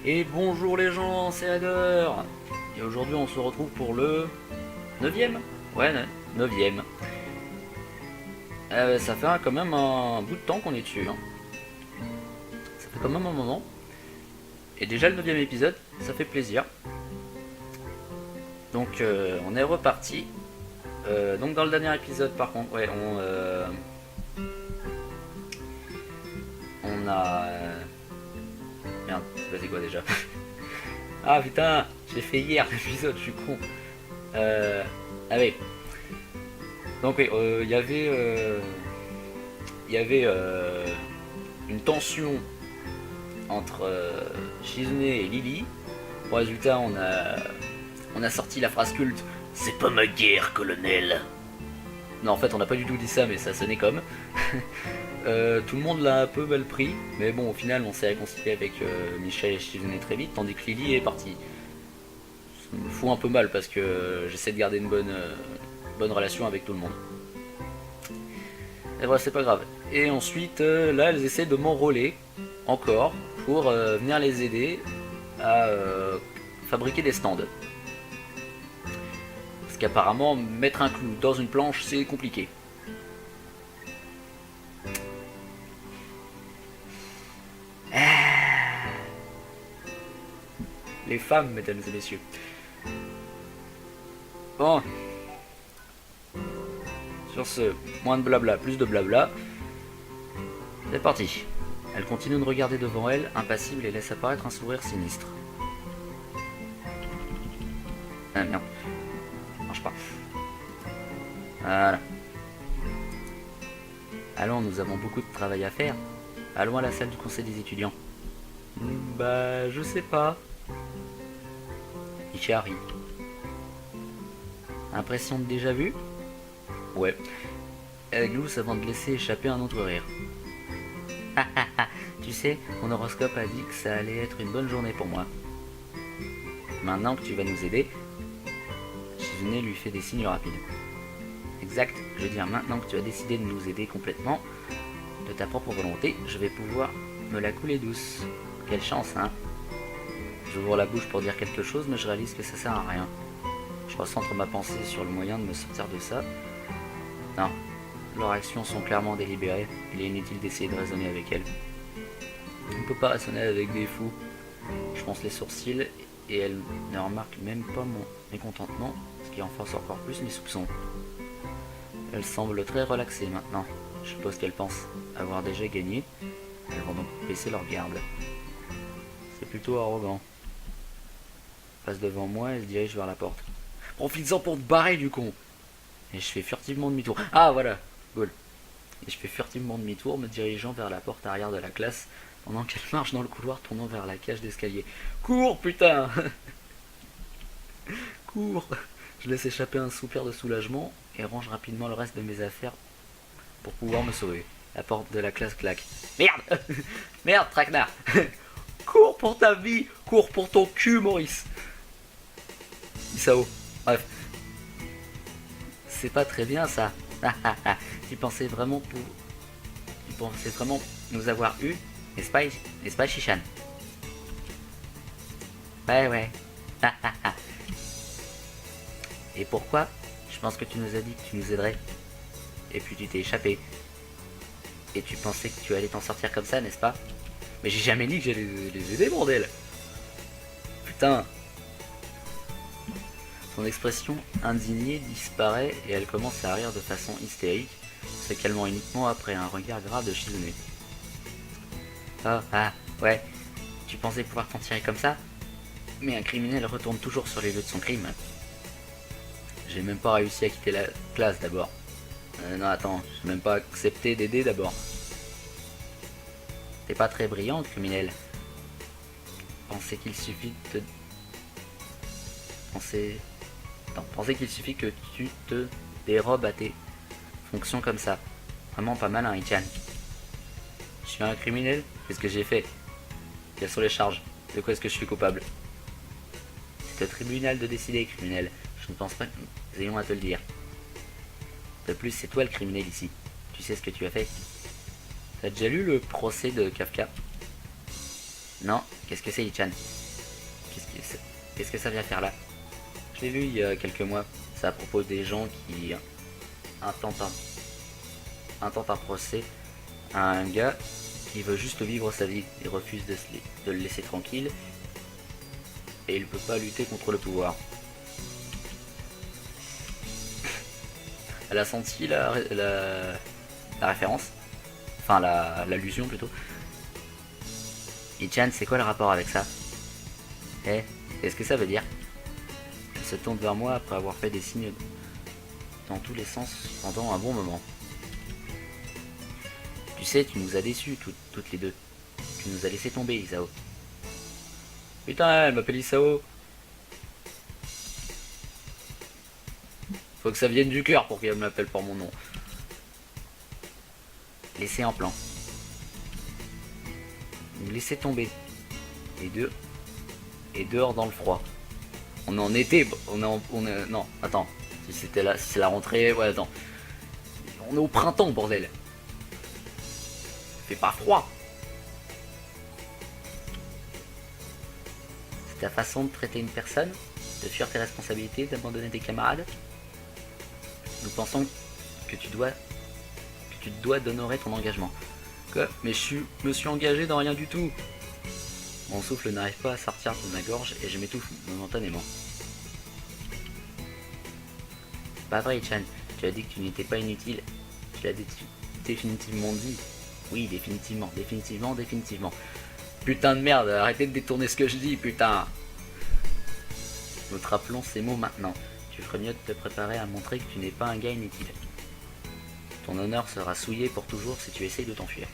Et bonjour les gens, c'est Hader. Et aujourd'hui on se retrouve pour le 9ème. Ouais, 9ème. Ça fait quand même un bout de temps qu'on est dessus. Hein. Ça fait quand même un moment. Et déjà le 9ème épisode, ça fait plaisir. Donc on est reparti. Donc dans le dernier épisode par contre, ouais, on a... Merde, vas-y quoi déjà. Ah putain, j'ai fait hier l'épisode, je suis con. Ah oui. Donc oui, il y avait une tension entre Shizune et Lily. Bon, résultat, on a sorti la phrase culte. C'est pas ma guerre, colonel. Non, en fait, on n'a pas du tout dit ça, mais ça sonnait comme. Tout le monde l'a un peu mal pris, mais bon, au final, on s'est réconcilié avec Michel et Shizune très vite, tandis que Lily est partie. Ça me fout un peu mal parce que j'essaie de garder une bonne relation avec tout le monde. Et voilà, c'est pas grave. Et ensuite, là, elles essaient de m'enrôler encore pour venir les aider à fabriquer des stands. Parce qu'apparemment, mettre un clou dans une planche, c'est compliqué. Les femmes, mesdames et messieurs. Bon. Sur ce, moins de blabla, plus de blabla. C'est parti. Elle continue de regarder devant elle, impassible, et laisse apparaître un sourire sinistre. Ah merde. Ça marche pas. Voilà. Allons, nous avons beaucoup de travail à faire. Allons à la salle du conseil des étudiants. Bah, je sais pas. Ichari. Impression de déjà vu? Ouais. Elle glousse avant de laisser échapper un autre rire. Tu sais, mon horoscope a dit que ça allait être une bonne journée pour moi. Maintenant que tu vas nous aider, Shizune lui fait des signes rapides. Exact, je veux dire maintenant que tu as décidé de nous aider complètement, de ta propre volonté, je vais pouvoir me la couler douce. Quelle chance, hein? J'ouvre la bouche pour dire quelque chose, mais je réalise que ça sert à rien. Je recentre ma pensée sur le moyen de me sortir de ça. Non, leurs actions sont clairement délibérées. Il est inutile d'essayer de raisonner avec elles. On ne peut pas raisonner avec des fous. Je fronce les sourcils et elle ne remarque même pas mon mécontentement, ce qui renforce encore plus mes soupçons. Elle semble très relaxée maintenant. Je suppose qu'elle pense avoir déjà gagné. Elles vont donc baisser leur garde. C'est plutôt arrogant. Passe devant moi et se dirige vers la porte. Profites-en pour te barrer du con. Et je fais furtivement demi-tour. Ah voilà, cool. Et je fais furtivement demi-tour, me dirigeant vers la porte arrière de la classe, pendant qu'elle marche dans le couloir tournant vers la cage d'escalier. Cours, putain. Cours. Je laisse échapper un soupir de soulagement et range rapidement le reste de mes affaires pour pouvoir me sauver. La porte de la classe claque. Merde. Merde, traquenard. Cours pour ta vie. Cours pour ton cul, Maurice. Isao. Bref. C'est pas très bien ça. Tu pensais vraiment nous avoir eu, n'est-ce pas, Shishan? Ouais. Et pourquoi? Je pense que tu nous as dit que tu nous aiderais. Et puis tu t'es échappé. Et tu pensais que tu allais t'en sortir comme ça, n'est-ce pas? Mais j'ai jamais dit que j'allais les aider, bordel. Putain. Son expression indignée disparaît et elle commence à rire de façon hystérique, se calmant uniquement après un regard grave de Shizune. Ouais, tu pensais pouvoir t'en tirer comme ça? Mais un criminel retourne toujours sur les lieux de son crime. J'ai même pas réussi à quitter la classe d'abord. Non attends, j'ai même pas accepté d'aider d'abord. T'es pas très brillant, criminel. Pensez qu'il suffit que tu te dérobes à tes fonctions comme ça. Vraiment pas mal, hein, Ichan. Je suis un criminel? Qu'est-ce que j'ai fait? Quelles sont les charges? De quoi est-ce que je suis coupable? C'est au tribunal de décider, criminel. Je ne pense pas que nous ayons à te le dire. De plus, c'est toi le criminel ici. Tu sais ce que tu as fait? T'as déjà lu le procès de Kafka? Non, qu'est-ce que c'est, Ichan? Qu'est-ce que ça vient faire là? Je l'ai lu il y a quelques mois. C'est à propos des gens qui intentent un procès à un gars qui veut juste vivre sa vie. Il refuse de le laisser tranquille. Et il peut pas lutter contre le pouvoir. Elle a senti la référence. Enfin, l'allusion plutôt. Ichan, c'est quoi le rapport avec ça? Eh, qu'est-ce que ça veut dire? Elle se tourne vers moi après avoir fait des signes dans tous les sens pendant un bon moment. Tu sais, tu nous as déçus toutes les deux. Tu nous as laissé tomber, Isao. Putain, elle m'appelle Isao. Faut que ça vienne du cœur pour qu'elle m'appelle par mon nom. Laissez en plan. Nous laisser tomber. Les deux. Et dehors dans le froid. On est en été. Non, attends. Si c'était là, si c'est la rentrée. Ouais, attends. On est au printemps, bordel. Il fait pas froid. C'est ta façon de traiter une personne? De fuir tes responsabilités? D'abandonner tes camarades? Nous pensons que tu te dois d'honorer ton engagement. Quoi? Mais je me suis engagé dans rien du tout. Mon souffle n'arrive pas à sortir de ma gorge et je m'étouffe momentanément. Pas vrai, Chan. Tu as dit que tu n'étais pas inutile. Tu l'as définitivement dit. Oui, définitivement. Putain de merde, arrêtez de détourner ce que je dis, putain. Nous te rappelons ces mots maintenant. Tu ferais mieux de te préparer à montrer que tu n'es pas un gars inutile. Ton honneur sera souillé pour toujours si tu essayes de t'enfuir.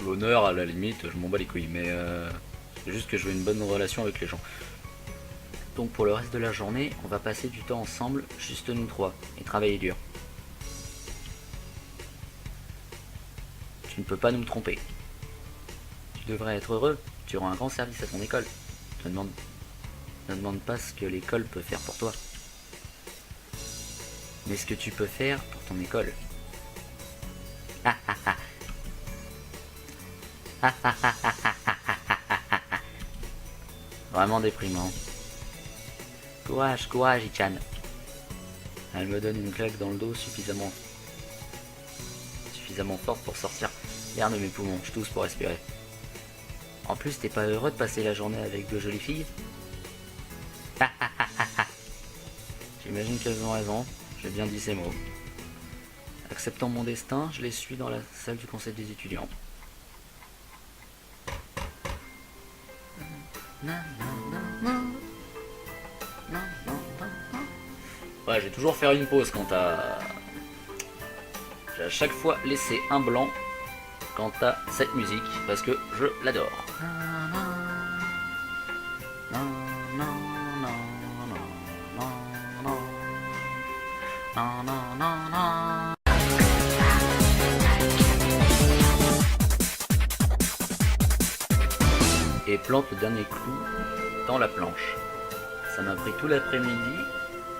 L'honneur, à la limite, je m'en bats les couilles, mais c'est juste que je veux une bonne relation avec les gens. Donc pour le reste de la journée, on va passer du temps ensemble, juste nous trois, et travailler dur. Tu ne peux pas nous tromper. Tu devrais être heureux, tu rends un grand service à ton école. Ne demande pas ce que l'école peut faire pour toi, mais ce que tu peux faire pour ton école. Vraiment déprimant. Courage, courage, Ichan. Elle me donne une claque dans le dos suffisamment forte pour sortir l'air de mes poumons. Je tousse pour respirer. En plus, t'es pas heureux de passer la journée avec deux jolies filles? J'imagine qu'elles ont raison. J'ai bien dit ces mots. Acceptant mon destin, je les suis dans la salle du conseil des étudiants. Ouais, je vais toujours faire une pause quand t'as... J'ai à chaque fois laissé un blanc quant à cette musique parce que je l'adore. Et plante le dernier clou dans la planche. Ça m'a pris tout l'après-midi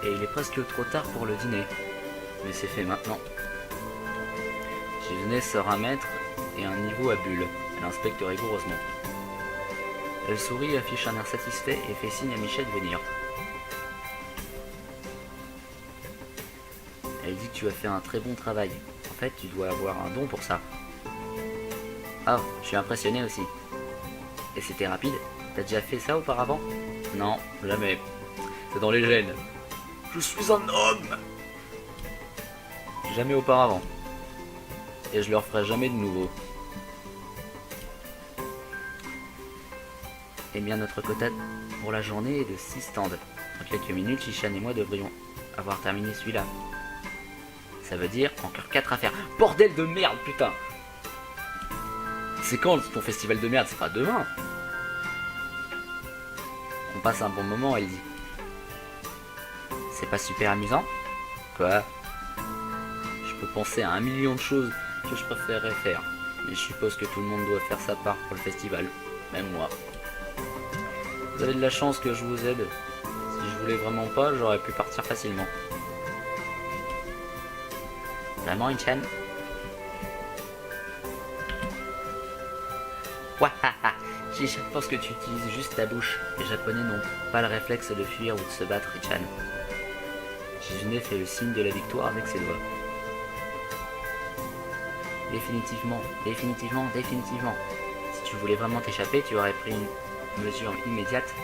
et il est presque trop tard pour le dîner. Mais c'est fait maintenant. J'y venais sort un mètre et un niveau à bulle. Elle inspecte rigoureusement. Elle sourit, affiche un air satisfait et fait signe à Michel de venir. Elle dit que tu as fait un très bon travail. En fait, tu dois avoir un don pour ça. Oh, je suis impressionné aussi. Et c'était rapide? T'as déjà fait ça auparavant? Non, jamais. C'est dans les gènes. Je suis un homme! Jamais auparavant. Et je le referai jamais de nouveau. Et bien notre quota pour la journée est de 6 stands. Dans quelques minutes, Chichan et moi devrions avoir terminé celui-là. Ça veut dire encore 4 à faire. Bordel de merde, putain! C'est quand ton festival de merde? C'est pas demain. On passe un bon moment, elle dit. C'est pas super amusant? Quoi? Je peux penser à 1 million de choses que je préférerais faire. Mais je suppose que tout le monde doit faire sa part pour le festival. Même moi. Vous avez de la chance que je vous aide. Si je voulais vraiment pas, j'aurais pu partir facilement. Vraiment, Ichan? Wahaha. Je pense que tu utilises juste ta bouche. Les Japonais n'ont pas le réflexe de fuir ou de se battre, Ichan. Shizune fait le signe de la victoire avec ses doigts. Définitivement, définitivement, définitivement. Si tu voulais vraiment t'échapper, tu aurais pris une mesure immédiate.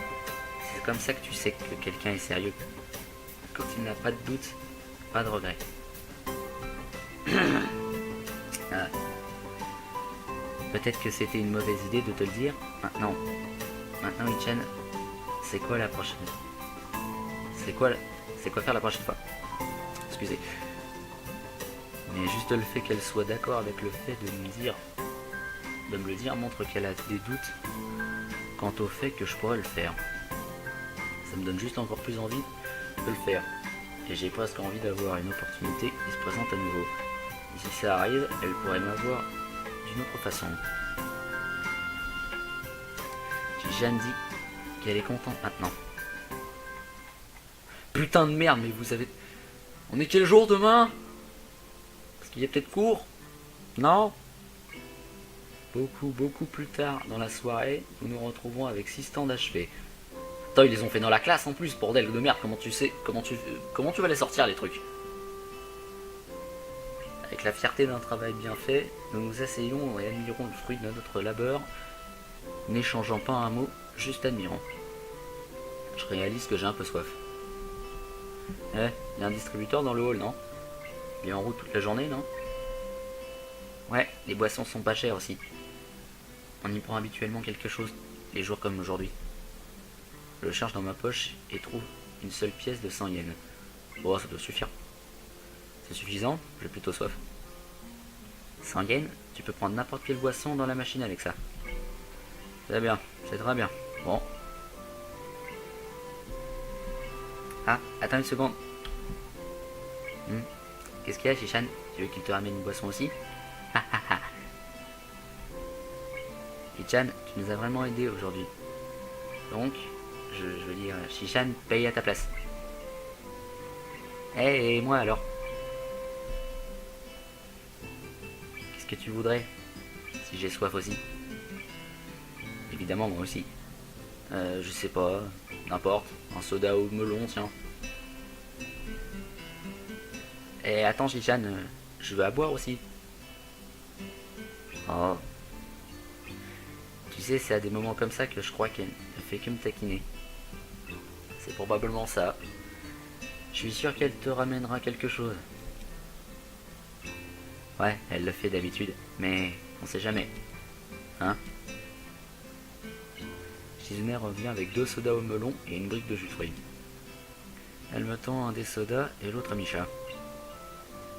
C'est comme ça que tu sais que quelqu'un est sérieux. Quand il n'a pas de doute, pas de regret. Ah. Peut-être que c'était une mauvaise idée de te le dire. Maintenant, Ichan, c'est quoi la prochaine? C'est quoi faire la prochaine fois? Excusez. Mais juste le fait qu'elle soit d'accord avec le fait de me le dire montre qu'elle a des doutes quant au fait que je pourrais le faire. Ça me donne juste encore plus envie de le faire. Et j'ai presque envie d'avoir une opportunité qui se présente à nouveau. Et si ça arrive, elle pourrait m'avoir d'une autre façon. Jeanne dit qu'elle est contente maintenant. Putain de merde, mais vous avez... On est quel jour demain? Parce qu'il y a peut-être cours? Non? Beaucoup plus tard dans la soirée, nous nous retrouvons avec 6 stands achevés. Attends, ils les ont fait dans la classe en plus, bordel de merde, comment tu vas les sortir les trucs? Avec la fierté d'un travail bien fait, nous nous asseyons et admirons le fruit de notre labeur, n'échangeant pas un mot, juste admirant. Je réalise que j'ai un peu soif. Il y a un distributeur dans le hall, non? Il est en route toute la journée, non? Ouais, les boissons sont pas chères aussi. On y prend habituellement quelque chose, les jours comme aujourd'hui. Je cherche dans ma poche et trouve une seule pièce de 100 yens. Bon, ça doit suffire. C'est suffisant, j'ai plutôt soif. 100 yens, tu peux prendre n'importe quelle boisson dans la machine avec ça. C'est bien, c'est très bien. Bon. Ah, attends une seconde. Qu'est-ce qu'il y a, Shishan? Tu veux qu'il te ramène une boisson aussi? Shishan, tu nous as vraiment aidé aujourd'hui. Donc, je veux dire, Shishan paye à ta place. Et moi alors? Qu'est-ce que tu voudrais? Si j'ai soif aussi. Évidemment, moi aussi. Je sais pas, n'importe. Un soda au melon, tiens. Et attends, Shishan, je veux à boire aussi. Oh. Tu sais, c'est à des moments comme ça que je crois qu'elle ne fait que me taquiner. C'est probablement ça. Je suis sûr qu'elle te ramènera quelque chose. Ouais, elle le fait d'habitude, mais on sait jamais. Hein? Shizune revient avec 2 sodas au melon et une brique de jus de fruits. Elle me tend un des sodas et l'autre à Misha.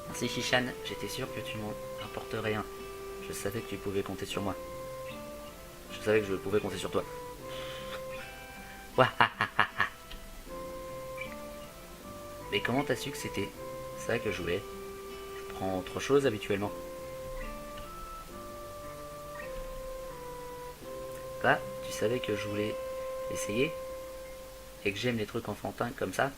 Merci Shishan, j'étais sûr que tu m'en apporterais un. Je savais que tu pouvais compter sur moi. Je savais que je pouvais compter sur toi. Mais comment t'as su que c'était ça que je voulais? Je prends autre chose habituellement. Quoi? Tu savais que je voulais essayer? Et que j'aime les trucs enfantins comme ça?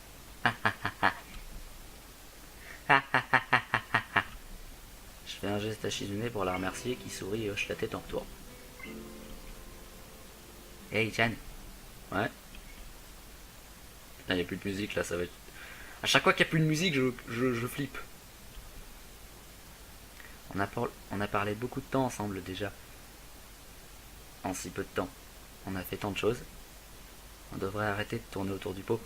Je fais un geste à Shizune pour la remercier qui sourit et hoche la tête en retour. Hey Chan. Ouais. Putain, y a plus de musique là, ça va être... À chaque fois qu'il n'y a plus de musique, je flippe. On a parlé beaucoup de temps ensemble déjà. En si peu de temps. On a fait tant de choses. On devrait arrêter de tourner autour du pot.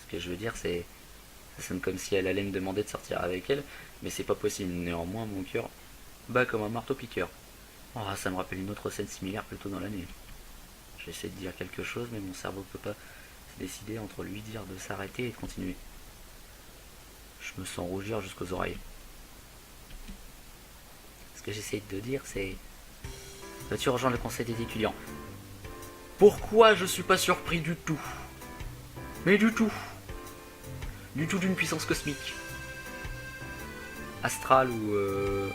Ce que je veux dire, c'est... Ça sonne comme si elle allait me demander de sortir avec elle, mais c'est pas possible. Néanmoins, mon cœur bat comme un marteau-piqueur. Oh, ça me rappelle une autre scène similaire plus tôt dans l'année. J'essaie de dire quelque chose, mais mon cerveau peut pas se décider entre lui dire de s'arrêter et de continuer. Je me sens rougir jusqu'aux oreilles. Ce que j'essaie de dire, c'est... Vas-tu rejoindre le conseil des étudiants? Pourquoi je suis pas surpris du tout? Mais du tout. Du tout d'une puissance cosmique. Astrale ou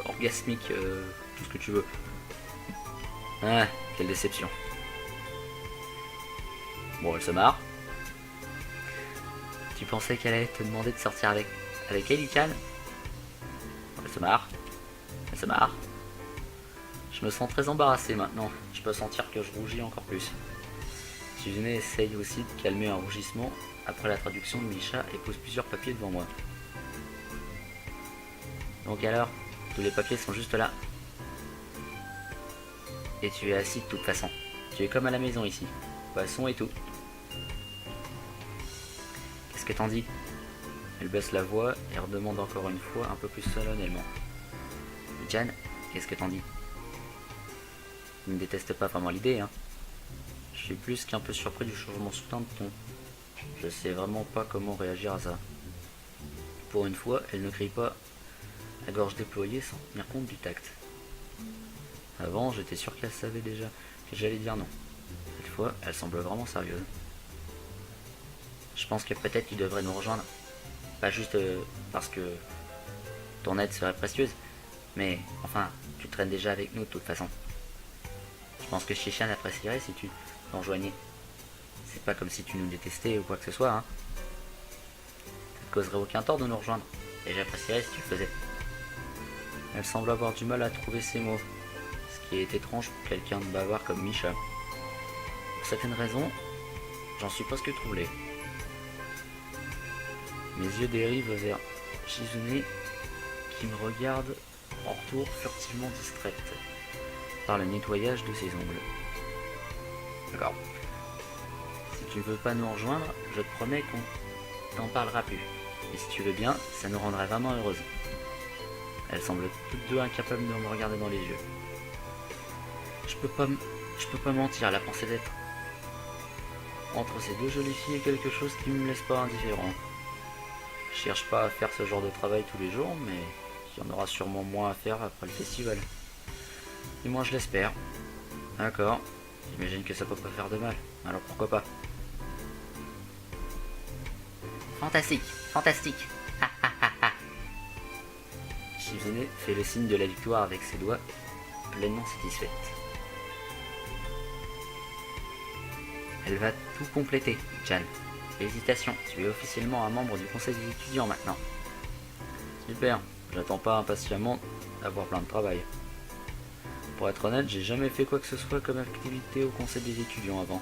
orgasmique, tout ce que tu veux. Ah, quelle déception. Bon, elle se marre. Tu pensais qu'elle allait te demander de sortir avec elle, Ichan? Elle se marre. Elle se marre. Je me sens très embarrassé maintenant. Je peux sentir que je rougis encore plus. Shizune essaye aussi de calmer un rougissement après la traduction de Misha et pose plusieurs papiers devant moi. Donc alors, tous les papiers sont juste là. Et tu es assis de toute façon. Tu es comme à la maison ici. Poisson et tout. Qu'est-ce que t'en dis? Elle baisse la voix et redemande encore une fois un peu plus solennellement. Jan, qu'est-ce que t'en dis? Tu ne détestes pas vraiment l'idée, hein? Je suis plus qu'un peu surpris du changement soudain de ton. Je sais vraiment pas comment réagir à ça. Pour une fois, elle ne crie pas à gorge déployée sans tenir compte du tact. Avant, j'étais sûr qu'elle savait déjà que j'allais dire non. Cette fois, elle semble vraiment sérieuse. Je pense que peut-être tu devrais nous rejoindre. Pas juste parce que ton aide serait précieuse, mais enfin, tu traînes déjà avec nous de toute façon. Je pense que Shishan apprécierait si tu nous rejoignais. C'est pas comme si tu nous détestais ou quoi que ce soit, hein. Ça te causerait aucun tort de nous rejoindre, et j'apprécierais si tu le faisais. Elle semble avoir du mal à trouver ses mots, ce qui est étrange pour quelqu'un de bavard comme Misha. Pour certaines raisons, j'en suis presque troublé. Mes yeux dérivent vers Shizune qui me regarde en retour furtivement distraite par le nettoyage de ses ongles. D'accord. Si tu veux pas nous rejoindre, je te promets qu'on t'en parlera plus. Et si tu veux bien, ça nous rendrait vraiment heureuses. Elles semblent toutes deux incapables de me regarder dans les yeux. Je peux pas mentir, la pensée d'être entre ces deux jolies filles est quelque chose qui me laisse pas indifférent. Je cherche pas à faire ce genre de travail tous les jours, mais il y en aura sûrement moins à faire après le festival. Et moi je l'espère. D'accord, j'imagine que ça peut pas faire de mal, alors pourquoi pas. Fantastique, fantastique. Shizune fait le signe de la victoire avec ses doigts, pleinement satisfaite. Elle va tout compléter, Jan. Félicitations, tu es officiellement un membre du conseil des étudiants maintenant. Super, j'attends pas impatiemment d'avoir plein de travail. Pour être honnête, j'ai jamais fait quoi que ce soit comme activité au conseil des étudiants avant.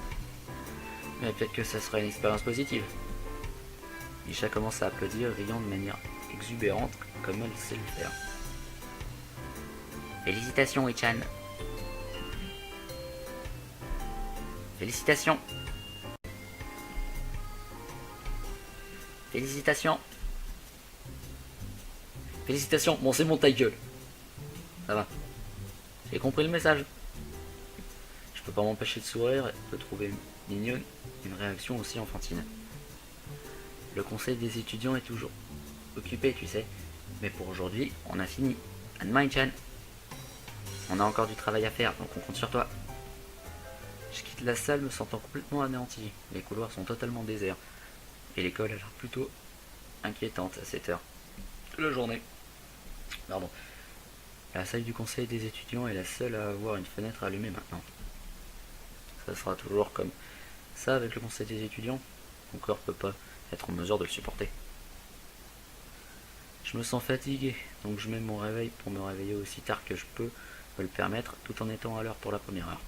Mais peut-être que ça serait une expérience positive. Misha commence à applaudir, riant de manière exubérante comme elle sait le faire. Félicitations, Ichan. Félicitations. Félicitations. Félicitations. Bon, c'est mon ta gueule. Ça va. J'ai compris le message. Je peux pas m'empêcher de sourire et de trouver mignonne une réaction aussi enfantine. Le conseil des étudiants est toujours occupé, tu sais. Mais pour aujourd'hui, on a fini. Anne-Mai-chan. On a encore du travail à faire, donc on compte sur toi. Je quitte la salle me sentant complètement anéanti. Les couloirs sont totalement déserts. Et l'école a l'air plutôt inquiétante à cette heure de la journée. Pardon. La salle du conseil des étudiants est la seule à avoir une fenêtre allumée maintenant. Ça sera toujours comme ça avec le conseil des étudiants. Mon corps peut pas être en mesure de le supporter. Je me sens fatigué, donc je mets mon réveil pour me réveiller aussi tard que je peux me le permettre, tout en étant à l'heure pour la première heure.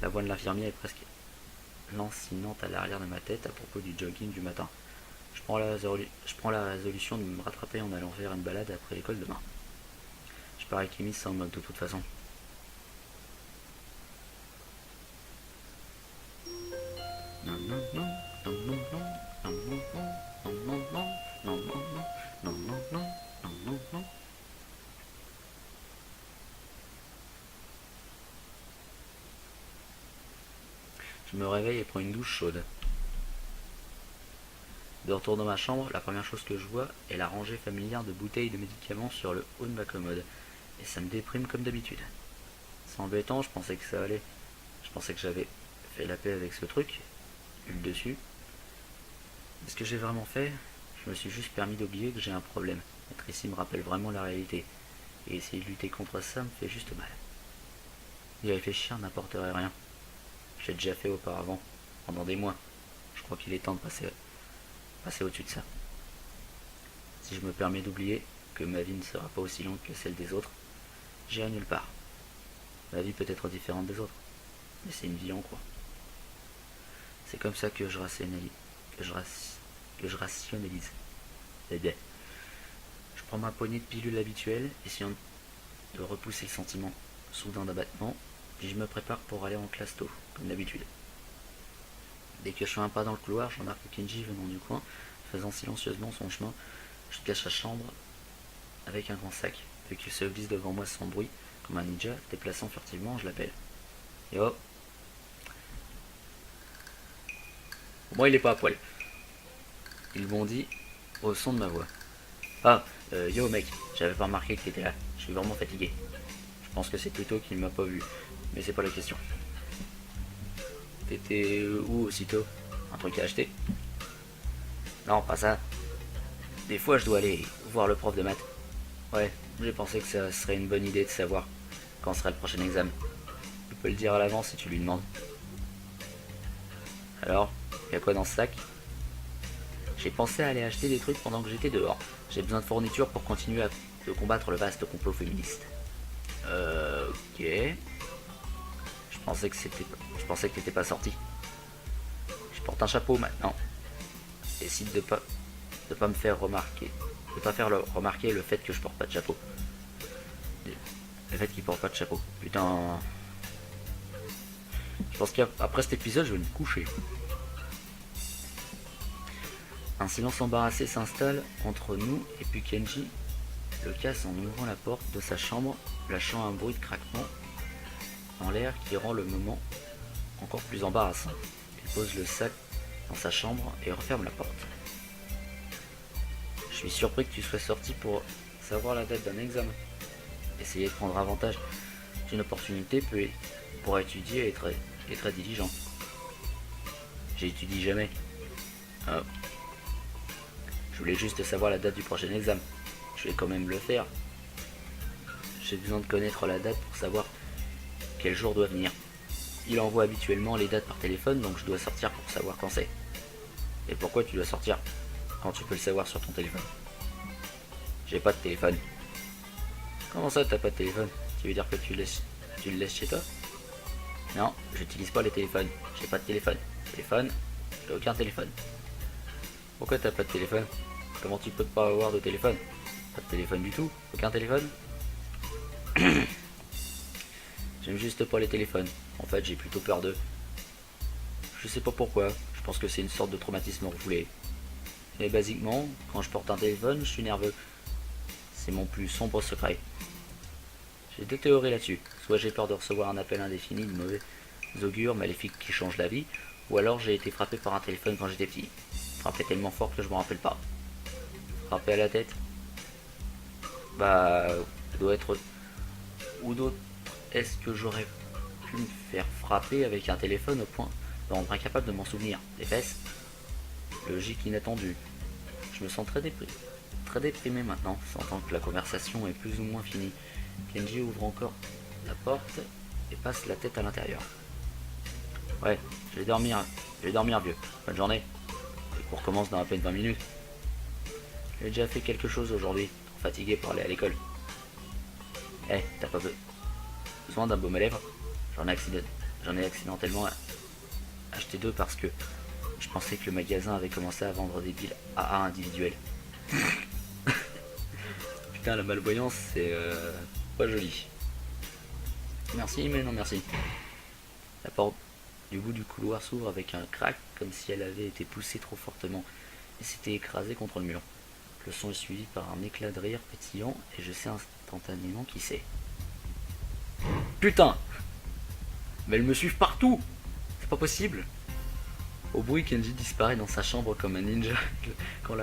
La voix de l'infirmier est presque lancinante à l'arrière de ma tête à propos du jogging du matin. Je prends la résolution de me rattraper en allant faire une balade après l'école demain. Je parie qu'Amy s'en moque de toute façon. Non, non, non, non, non, non, non, non, non, non, non, non, non, non, non, non, non, non, non, non. Je me réveille et prends une douche chaude. De retour dans ma chambre, la première chose que je vois est la rangée familière de bouteilles de médicaments sur le haut de ma commode. Et ça me déprime comme d'habitude. C'est embêtant, je pensais que ça allait. Je pensais que j'avais fait la paix avec ce truc, eu le dessus. Mais ce que j'ai vraiment fait, je me suis juste permis d'oublier que j'ai un problème. Être ici me rappelle vraiment la réalité. Et essayer de lutter contre ça me fait juste mal. Y réfléchir n'apporterait rien. J'ai déjà fait auparavant, pendant des mois. Je crois qu'il est temps de passer au-dessus de ça. Si je me permets d'oublier que ma vie ne sera pas aussi longue que celle des autres, j'irai nulle part. Ma vie peut être différente des autres, mais c'est une vie en croix. C'est comme ça que je rationalise. Que je rationalise. Eh bien, je prends ma poignée de pilules habituelle, essayant de repousser le sentiment soudain d'abattement, puis je me prépare pour aller en classe tôt, comme d'habitude. Dès que je fais un pas dans le couloir, je remarque Kenji venant du coin, faisant silencieusement son chemin jusqu'à sa chambre avec un grand sac. Vu qu'il se glisse devant moi sans bruit, comme un ninja, déplaçant furtivement, je l'appelle. Yo. Moi, il est pas à poil. Il bondit au son de ma voix. Ah, yo mec, j'avais pas remarqué que t'étais là. Je suis vraiment fatigué. Je pense que c'est plutôt qu'il m'a pas vu. Mais c'est pas la question. T'étais où aussitôt? Un truc à acheter? Non, pas ça. Des fois, je dois aller voir le prof de maths. Ouais, j'ai pensé que ça serait une bonne idée de savoir quand sera le prochain examen. Tu peux le dire à l'avance si tu lui demandes. Alors, y'a quoi dans ce sac? J'ai pensé à aller acheter des trucs pendant que j'étais dehors. J'ai besoin de fournitures pour continuer de combattre le vaste complot féministe. Ok. Je pensais que t'étais pas sorti. Je porte un chapeau maintenant. Décide de pas me faire remarquer. De pas faire remarquer le fait que je porte pas de chapeau. Le fait qu'il porte pas de chapeau. Putain. Je pense qu'après cet épisode, je vais me coucher. Un silence embarrassé s'installe entre nous et puis Kenji le casse en ouvrant la porte de sa chambre, lâchant un bruit de craquement en l'air qui rend le moment encore plus embarrassant. Il pose le sac dans sa chambre et referme la porte. Je suis surpris que tu sois sorti pour savoir la date d'un examen. Essayer de prendre avantage d'une opportunité pour étudier et très diligent. J'étudie jamais. Ah. Je voulais juste savoir la date du prochain examen. Je vais quand même le faire. J'ai besoin de connaître la date pour savoir quel jour doit venir. Il envoie habituellement les dates par téléphone, donc je dois sortir pour savoir quand c'est. Et pourquoi tu dois sortir quand tu peux le savoir sur ton téléphone? J'ai pas de téléphone. Comment ça t'as pas de téléphone? Tu veux dire que tu le laisses chez toi? Non, j'utilise pas les téléphones. J'ai pas de téléphone. Téléphone, j'ai aucun téléphone. Pourquoi t'as pas de téléphone? Comment tu peux pas avoir de téléphone? Pas de téléphone du tout? Aucun téléphone? J'aime juste pas les téléphones. En fait, j'ai plutôt peur d'eux. Je sais pas pourquoi. Je pense que c'est une sorte de traumatisme refoulé. Mais basiquement, quand je porte un téléphone, je suis nerveux. C'est mon plus sombre secret. J'ai deux théories là-dessus. Soit j'ai peur de recevoir un appel indéfini de mauvais augure maléfique qui change la vie, ou alors j'ai été frappé par un téléphone quand j'étais petit. Frappé tellement fort que je m'en rappelle pas. Frappé à la tête? Bah, ça doit être... Ou d'autres, est-ce que j'aurais pu me faire frapper avec un téléphone au point de rendre incapable de m'en souvenir? Des fesses? Logique inattendue. Je me sens très déprimé maintenant, sentant que la conversation est plus ou moins finie. Kenji ouvre encore la porte et passe la tête à l'intérieur. Ouais, je vais dormir vieux. Bonne journée. Les cours commencent dans à peine 20 minutes. J'ai déjà fait quelque chose aujourd'hui, trop fatigué pour aller à l'école. Eh, t'as pas besoin d'un baume à lèvres? J'en ai accidentellement acheté deux parce que je pensais que le magasin avait commencé à vendre des billes AA individuelles. Putain, la malvoyance, c'est pas joli. Merci, mais non merci. La porte du bout du couloir s'ouvre avec un crack, comme si elle avait été poussée trop fortement et s'était écrasée contre le mur. Le son est suivi par un éclat de rire pétillant et je sais instantanément qui c'est. Putain! Mais elles me suivent partout! C'est pas possible! Au bruit, Kenji disparaît dans sa chambre comme un ninja quand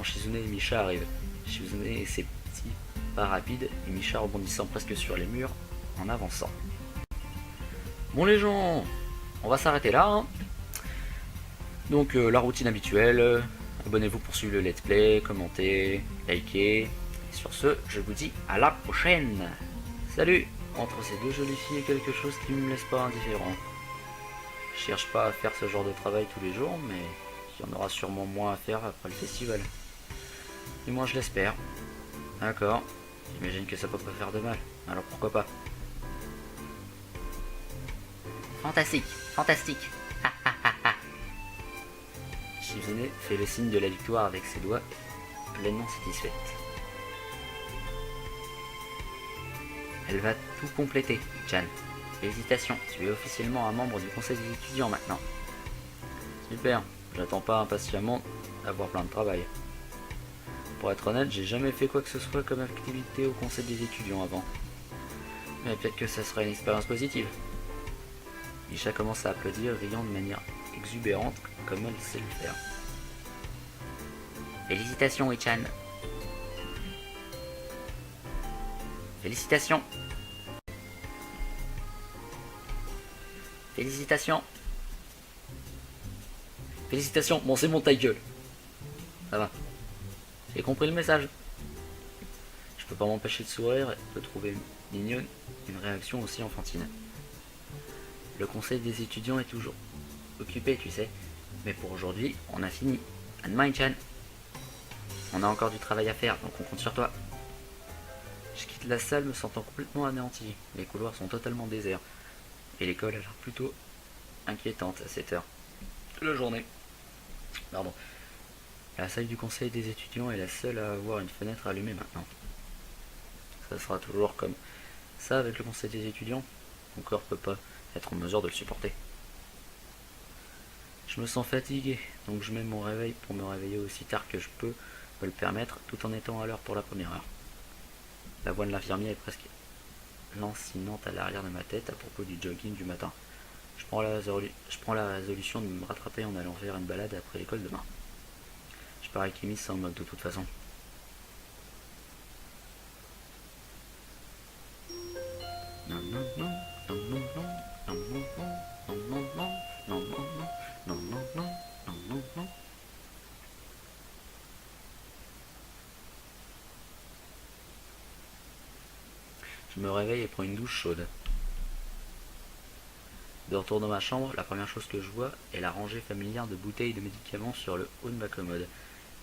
Shizune et Misha arrivent. Shizune et ses petits pas rapides et Misha rebondissant presque sur les murs en avançant. Bon les gens, on va s'arrêter là. Hein. Donc la routine habituelle, abonnez-vous pour suivre le let's play, commentez, likez. Et sur ce, je vous dis à la prochaine. Salut! Entre ces deux jolies filles, quelque chose qui ne me laisse pas indifférent. Je cherche pas à faire ce genre de travail tous les jours, mais il y en aura sûrement moins à faire après le festival. Du moins je l'espère. D'accord, j'imagine que ça peut pas faire de mal, alors pourquoi pas. Fantastique, fantastique. Shizune fait le signe de la victoire avec ses doigts, pleinement satisfaite. Elle va tout compléter, Chan. Félicitations, tu es officiellement un membre du conseil des étudiants maintenant. Super, j'attends pas impatiemment d'avoir plein de travail. Pour être honnête, j'ai jamais fait quoi que ce soit comme activité au conseil des étudiants avant. Mais peut-être que ça serait une expérience positive. Isha commence à applaudir, riant de manière exubérante comme elle sait le faire. Félicitations, Ichan. Félicitations. Félicitations. Félicitations. Bon, c'est mon ta gueule. Ça va. J'ai compris le message. Je peux pas m'empêcher de sourire et de trouver mignonne une réaction aussi enfantine. Le conseil des étudiants est toujours occupé, tu sais. Mais pour aujourd'hui, on a fini. À demain, Ichan. On a encore du travail à faire, donc on compte sur toi. Je quitte la salle me sentant complètement anéanti. Les couloirs sont totalement déserts. Et l'école a l'air plutôt inquiétante à cette heure de la journée. Pardon. La salle du conseil des étudiants est la seule à avoir une fenêtre allumée maintenant. Ça sera toujours comme ça avec le conseil des étudiants. Mon corps peut pas être en mesure de le supporter. Je me sens fatigué, donc je mets mon réveil pour me réveiller aussi tard que je peux me le permettre, tout en étant à l'heure pour la première heure. La voix de l'infirmier est presque lancinante à l'arrière de ma tête à propos du jogging du matin. Je prends la résolution de me rattraper en allant faire une balade après l'école demain. Je parie qu'Kimi s'en moque de toute façon. Non, non, non, non, non, non, non, non, non, non, non, non, non, non, non, non, non, non, non, non. Je me réveille et prends une douche chaude. De retour dans ma chambre, la première chose que je vois est la rangée familière de bouteilles de médicaments sur le haut de ma commode.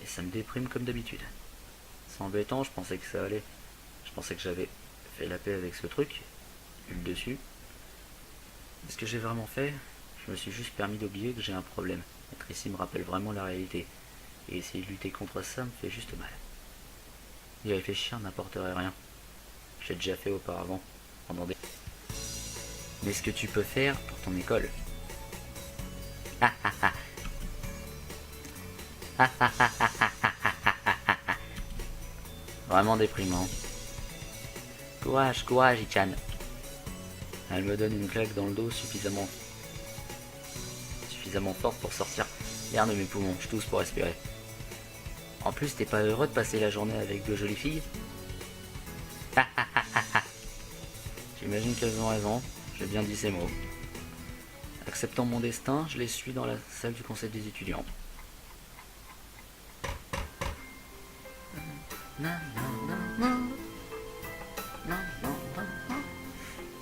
Et ça me déprime comme d'habitude. C'est embêtant, je pensais que ça allait. Je pensais que j'avais fait la paix avec ce truc, eu le dessus. Mais ce que j'ai vraiment fait, je me suis juste permis d'oublier que j'ai un problème. Être ici me rappelle vraiment la réalité. Et essayer de lutter contre ça me fait juste mal. Y réfléchir n'apporterait rien. J'ai déjà fait auparavant, pendant des... Mais ce que tu peux faire pour ton école. Vraiment déprimant. Courage, courage, Ichan. Elle me donne une claque dans le dos suffisamment forte pour sortir l'air de mes poumons. Je tousse pour respirer. En plus, t'es pas heureux de passer la journée avec deux jolies filles? J'imagine qu'elles ont raison. J'ai bien dit ces mots. Acceptant mon destin, je les suis dans la salle du conseil des étudiants.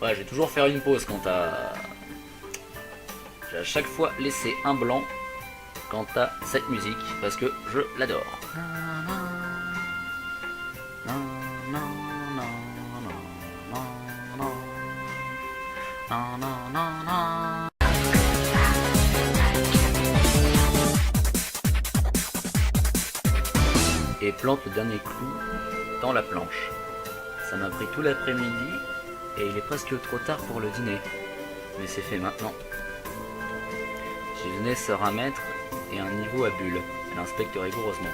Ouais, j'ai toujours faire une pause quant à... J'ai à chaque fois laissé un blanc quant à cette musique, parce que je l'adore. Et plante le dernier clou dans la planche. Ça m'a pris tout l'après-midi et il est presque trop tard pour le dîner. Mais c'est fait maintenant. Shizune sort un mètre et un niveau à bulle. Elle inspecte rigoureusement.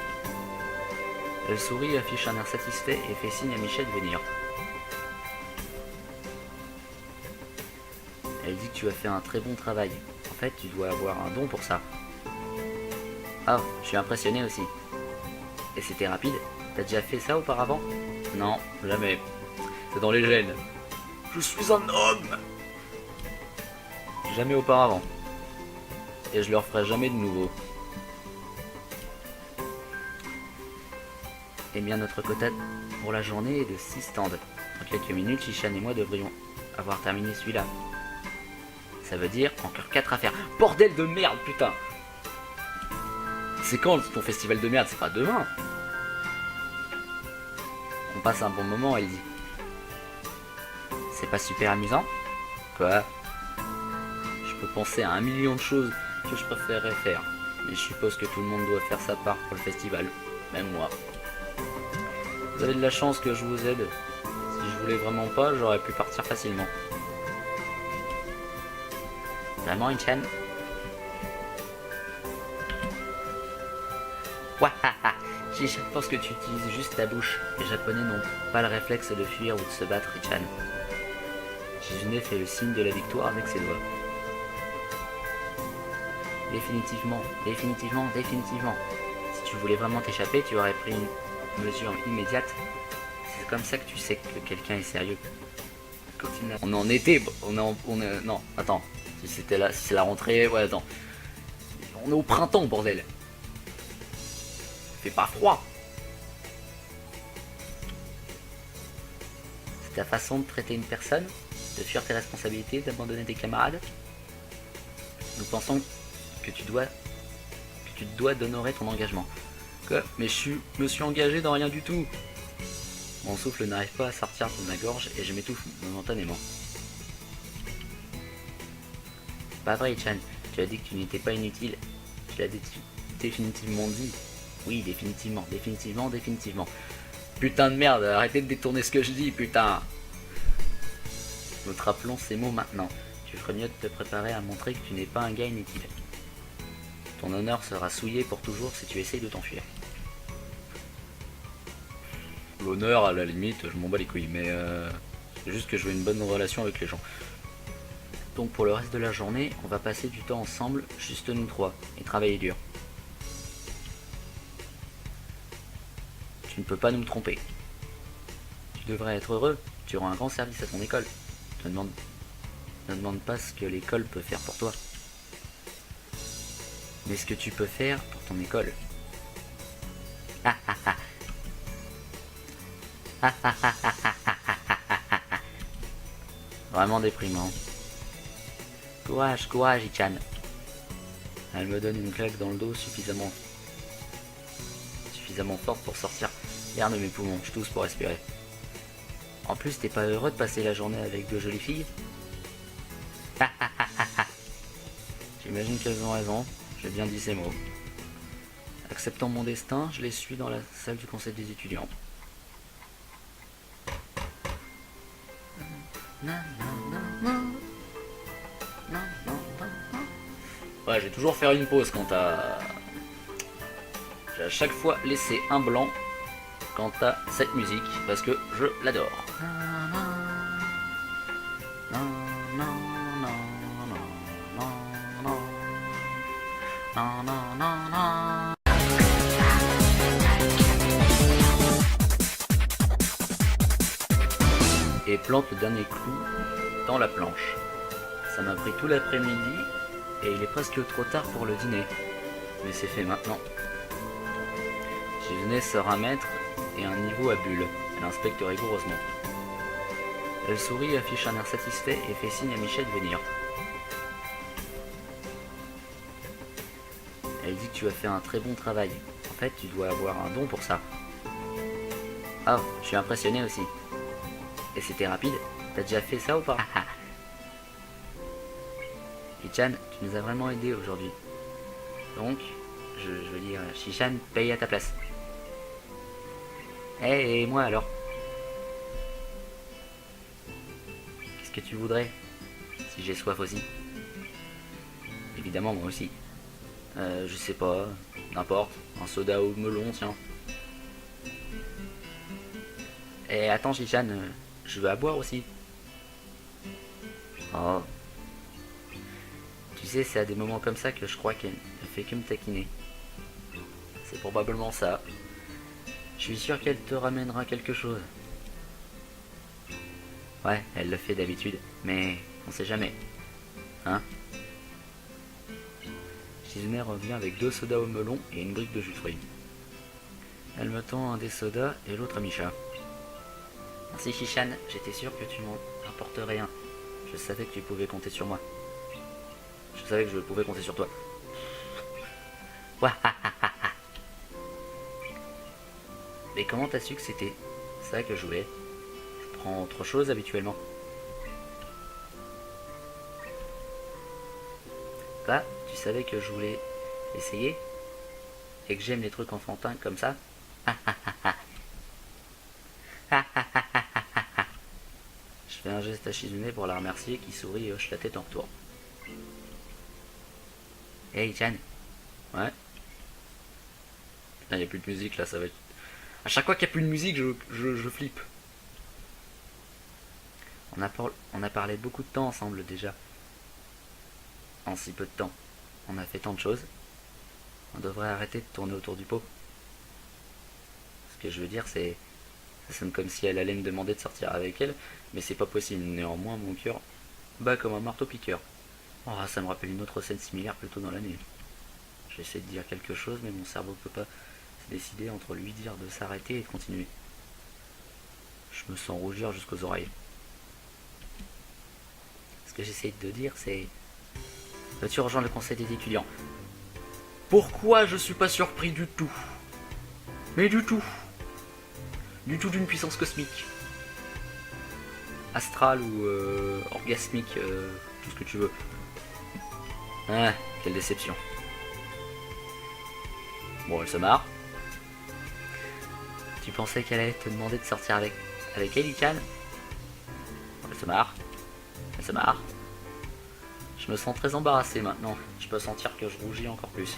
Elle sourit, affiche un air satisfait et fait signe à Michel de venir. Elle dit que tu as fait un très bon travail. En fait, tu dois avoir un don pour ça. Ah, je suis impressionné aussi. Et c'était rapide? T'as déjà fait ça auparavant? Non, jamais. C'est dans les gènes. Je suis un homme! Jamais auparavant. Et je le referai jamais de nouveau. Eh bien, notre quota pour la journée est de 6 stands. Dans quelques minutes, Shishan et moi devrions avoir terminé celui-là. Ça veut dire encore 4 à faire. Bordel de merde, putain! C'est quand ton festival de merde? C'est pas demain! On passe un bon moment, elle dit. C'est pas super amusant? Quoi? je peux penser à 1 million de choses que je préférerais faire. Mais je suppose que tout le monde doit faire sa part pour le festival. Même moi. Vous avez de la chance que je vous aide. Si je voulais vraiment pas, j'aurais pu partir facilement. Vraiment, Ichan? Wahaha! Je pense que tu utilises juste ta bouche. Les Japonais n'ont pas le réflexe de fuir ou de se battre, Ichan. Shizune fait le signe de la victoire avec ses doigts. Définitivement, définitivement, définitivement. Si tu voulais vraiment t'échapper, tu aurais pris une mesure immédiate. C'est comme ça que tu sais que quelqu'un est sérieux. On est en été, non, attends. Si c'était là, si c'est la rentrée, ouais, attends. On est au printemps, bordel. Il fait pas froid. C'est ta façon de traiter une personne, de fuir tes responsabilités, d'abandonner tes camarades. Nous pensons que tu te dois d'honorer ton engagement. Quoi? Mais je me suis engagé dans rien du tout. Mon souffle n'arrive pas à sortir de ma gorge et je m'étouffe momentanément. Pas vrai, Chan. Tu as dit que tu n'étais pas inutile. Tu l'as définitivement dit. Oui, définitivement, définitivement, définitivement. Putain de merde, arrêtez de détourner ce que je dis, putain. Nous te rappelons ces mots maintenant. Tu ferais mieux de te préparer à montrer que tu n'es pas un gars inutile. Ton honneur sera souillé pour toujours si tu essayes de t'enfuir. L'honneur, à la limite, je m'en bats les couilles, mais c'est juste que je veux une bonne relation avec les gens. Donc pour le reste de la journée, on va passer du temps ensemble, juste nous trois, et travailler dur. Tu ne peux pas nous tromper. Tu devrais être heureux, tu rends un grand service à ton école. Ne demande pas ce que l'école peut faire pour toi, mais ce que tu peux faire pour ton école. Ah ah ah. Ah ah ah ah ah ah ah ah. Vraiment déprimant. Courage, courage, Ichan. Elle me donne une claque dans le dos suffisamment forte pour sortir l'air de mes poumons. Je tousse pour respirer. En plus, t'es pas heureux de passer la journée avec deux jolies filles? J'imagine qu'elles ont raison. J'ai bien dit ces mots. Acceptant mon destin, je les suis dans la salle du conseil des étudiants. Ouais, j'ai toujours faire une pause quand t'as... J'ai à chaque fois laissé un blanc quant à cette musique parce que je l'adore. Et plante le dernier clou dans la planche. Ça m'a pris tout l'après-midi et il est presque trop tard pour le dîner. Mais c'est fait maintenant. Shizune sort un mètre et un niveau à bulle. Elle inspecte rigoureusement. Elle sourit, affiche un air satisfait et fait signe à Michel de venir. Elle dit que tu as fait un très bon travail. En fait, tu dois avoir un don pour ça. Oh, je suis impressionné aussi. Et c'était rapide? T'as déjà fait ça ou pas? Ichan, tu nous as vraiment aidé aujourd'hui. Donc, je veux dire, Shishan paye à ta place. Et moi alors? Qu'est-ce que tu voudrais? Si j'ai soif aussi. Évidemment, moi aussi. Je sais pas, n'importe. Un soda au melon, tiens. Et attends, Shishan, je veux à boire aussi. Oh. Tu sais, c'est à des moments comme ça que je crois qu'elle ne fait que me taquiner. C'est probablement ça. Je suis sûr qu'elle te ramènera quelque chose. Ouais, elle le fait d'habitude, mais on sait jamais. Hein? Shizune revient avec 2 sodas au melon et une brique de jus de fruits. Elle me tend un des sodas et l'autre à Misha. Merci Shishan, j'étais sûr que tu m'en apporterais un. Je savais que tu pouvais compter sur moi. Je savais que je pouvais compter sur toi. Mais comment t'as su que c'était ça que je voulais? Je prends autre chose habituellement. Là, tu savais que je voulais essayer? Et que j'aime les trucs enfantins comme ça? Je fais un geste à Shizune pour la remercier qui sourit et hoche la tête en retour. Hey Chan. Ouais. Il n'y a plus de musique là, ça va être... À chaque fois qu'il n'y a plus de musique, je flippe. On a parlé beaucoup de temps ensemble déjà. En si peu de temps. On a fait tant de choses. On devrait arrêter de tourner autour du pot. Ce que je veux dire, c'est... Ça sonne comme si elle allait me demander de sortir avec elle, mais c'est pas possible. Néanmoins, mon cœur bat comme un marteau-piqueur. Oh, ça me rappelle une autre scène similaire plus tôt dans l'année. J'essaie de dire quelque chose, mais mon cerveau peut pas se décider entre lui dire de s'arrêter et de continuer. Je me sens rougir jusqu'aux oreilles. Ce que j'essaie de dire, c'est... Veux-tu rejoindre le conseil des étudiants? Pourquoi je suis pas surpris du tout? Mais du tout! Du tout d'une puissance cosmique. Astrale ou orgasmique, tout ce que tu veux. Ah, quelle déception. Bon, elle se marre. Tu pensais qu'elle allait te demander de sortir avec elle, Ichan? Elle se marre. Elle se marre. Je me sens très embarrassé maintenant. Je peux sentir que je rougis encore plus.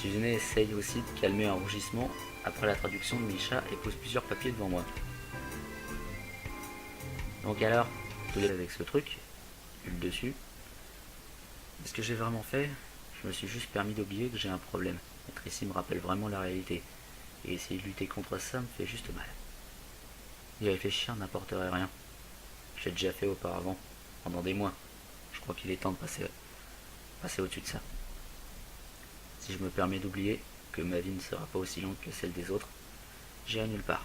Shizune essaye aussi de calmer un rougissement après la traduction de Misha et pose plusieurs papiers devant moi. Donc alors, je lève avec ce truc, le dessus. Est-ce que j'ai vraiment fait? Je me suis juste permis d'oublier que j'ai un problème. Être ici me rappelle vraiment la réalité. Et essayer de lutter contre ça me fait juste mal. Y réfléchir n'apporterait rien. J'ai déjà fait auparavant, pendant des mois. Je crois qu'il est temps de passer au-dessus de ça. Si je me permets d'oublier que ma vie ne sera pas aussi longue que celle des autres, j'irai nulle part.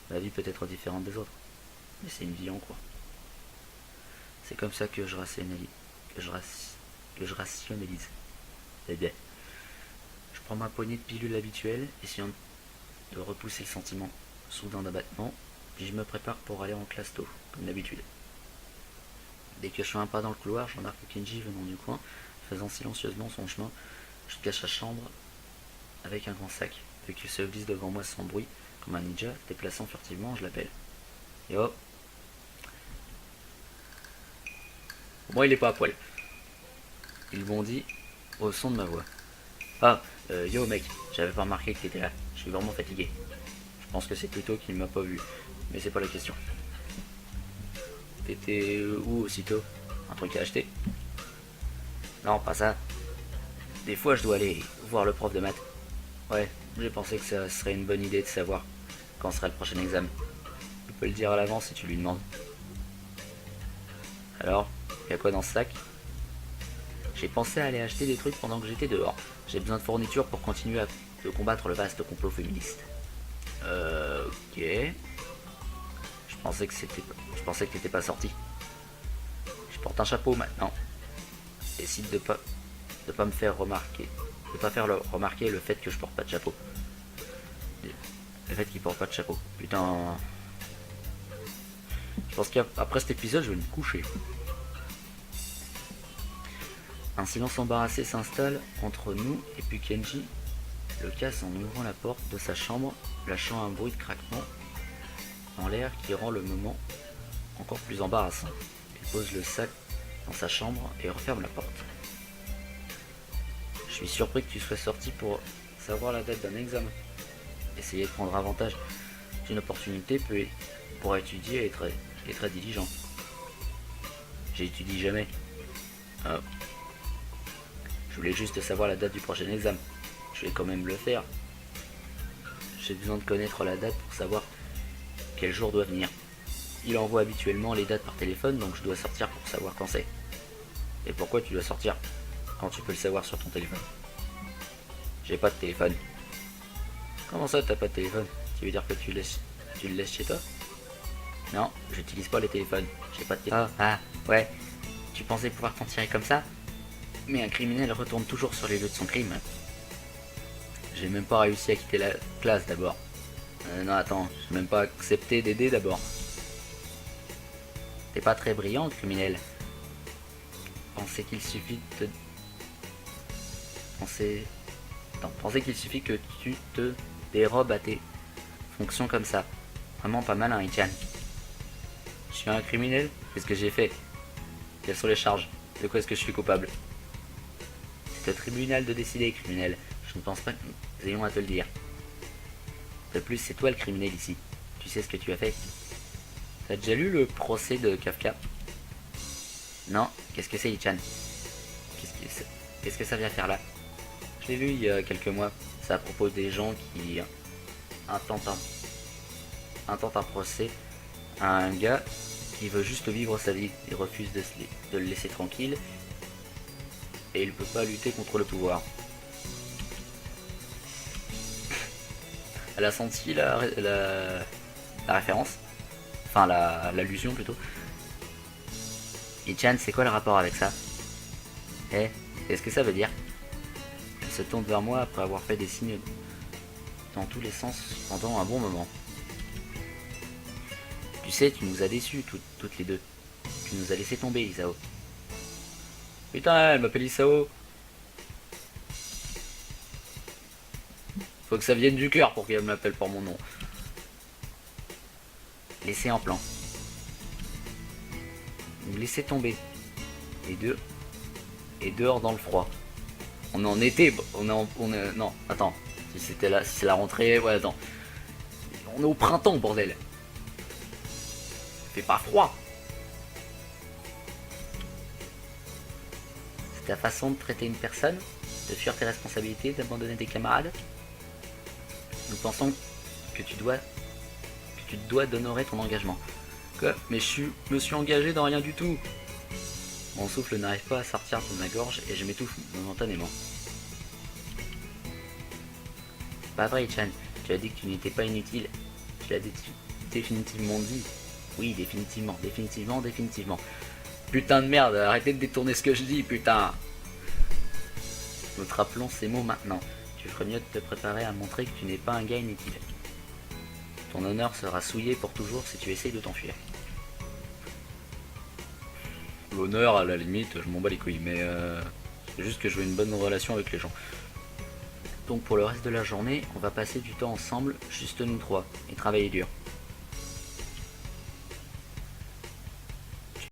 Ma vie peut être différente des autres, mais c'est une vie en quoi. C'est comme ça que je rationalise. Eh bien, je prends ma poignée de pilules habituelle, essayant de repousser le sentiment soudain d'abattement, puis je me prépare pour aller en classe tôt, comme d'habitude. Dès que je fais un pas dans le couloir, je remarque Kenji venant du coin, faisant silencieusement son chemin jusqu'à sa chambre avec un grand sac. Vu qu'il se glisse devant moi sans bruit, comme un ninja, déplaçant furtivement, je l'appelle. Yo. Au moins il est pas à poil. Il bondit au son de ma voix. Ah, yo mec, j'avais pas remarqué que t'étais là. Je suis vraiment fatigué. Je pense que c'est plutôt qu'il m'a pas vu. Mais c'est pas la question. T'étais où aussitôt? Un truc à acheter? Non, pas ça. Des fois je dois aller voir le prof de maths. Ouais, j'ai pensé que ça serait une bonne idée de savoir quand sera le prochain examen. Tu peux le dire à l'avance si tu lui demandes. Alors, y'a quoi dans ce sac? J'ai pensé à aller acheter des trucs pendant que j'étais dehors. J'ai besoin de fournitures pour continuer de combattre le vaste complot féministe. Ok. Je pensais que t'étais pas sorti. Je porte un chapeau maintenant. Décide de pas me faire remarquer. De pas faire remarquer le fait que je porte pas de chapeau. Le fait qu'il porte pas de chapeau. Putain. Je pense qu'après cet épisode, je vais me coucher. Un silence embarrassé s'installe entre nous et puis Kenji le casse en ouvrant la porte de sa chambre, lâchant un bruit de craquement en l'air qui rend le moment encore plus embarrassant. Il pose le sac dans sa chambre et referme la porte. Je suis surpris que tu sois sorti pour savoir la date d'un examen. Essayer de prendre avantage d'une opportunité pour étudier et très diligent. J'étudie jamais. Ah. Je voulais juste savoir la date du prochain examen. Je vais quand même le faire. J'ai besoin de connaître la date pour savoir quel jour doit venir. Il envoie habituellement les dates par téléphone, donc je dois sortir pour savoir quand c'est. Et pourquoi tu dois sortir quand tu peux le savoir sur ton téléphone? J'ai pas de téléphone. Comment ça t'as pas de téléphone? Tu veux dire que tu le laisses chez toi? Non, j'utilise pas les téléphones. J'ai pas de téléphone. Ah, ouais. Tu pensais pouvoir t'en tirer comme ça? Mais un criminel retourne toujours sur les lieux de son crime. J'ai même pas réussi à quitter la classe d'abord. Non, attends, j'ai même pas accepté d'aider d'abord. T'es pas très brillant, criminel. Pensez qu'il suffit de... Pensez... Attends, pensez qu'il suffit que tu te dérobes à tes fonctions comme ça. Vraiment pas mal, hein, Ichan. Je suis un criminel? Qu'est-ce que j'ai fait? Quelles sont les charges? De quoi est-ce que je suis coupable? C'est au tribunal de décider, criminel. Je ne pense pas que nous ayons à te le dire. De plus, c'est toi le criminel ici. Tu sais ce que tu as fait. T'as déjà lu le procès de Kafka? Non. Qu'est-ce que c'est, Ichan? Qu'est-ce que ça vient faire là? Je l'ai lu il y a quelques mois. C'est à propos des gens qui intentent un procès à un gars qui veut juste vivre sa vie. Il refuse de le laisser tranquille. Et il peut pas lutter contre le pouvoir. Elle a senti la référence. Enfin, l'allusion plutôt. Ichan, c'est quoi le rapport avec ça? Eh, qu'est-ce que ça veut dire? Elle se tourne vers moi après avoir fait des signes dans tous les sens pendant un bon moment. Tu sais, tu nous as déçus toutes les deux. Tu nous as laissé tomber, Isao. Putain, elle m'appelle Isao. Faut que ça vienne du cœur pour qu'elle m'appelle par mon nom. Laissez en plan. Nous laisser tomber. Et dehors dans le froid. On est en été, non, attends. Si c'était là, si c'est la rentrée, ouais, attends. On est au printemps, bordel. Fait pas froid. C'est ta façon de traiter une personne, de fuir tes responsabilités, d'abandonner tes camarades. Nous pensons que tu te dois d'honorer ton engagement. Quoi? Mais je me suis engagé dans rien du tout. Mon souffle n'arrive pas à sortir de ma gorge et je m'étouffe momentanément. Pas vrai, Chan. Tu as dit que tu n'étais pas inutile. Tu l'as définitivement dit. Oui, définitivement. Putain de merde, arrêtez de détourner ce que je dis, putain. Nous te rappelons ces mots maintenant. Tu ferais mieux de te préparer à montrer que tu n'es pas un gars inutile. Ton honneur sera souillé pour toujours si tu essayes de t'enfuir. L'honneur, à la limite, je m'en bats les couilles, mais c'est juste que je veux une bonne relation avec les gens. Donc pour le reste de la journée, on va passer du temps ensemble, juste nous trois, et travailler dur.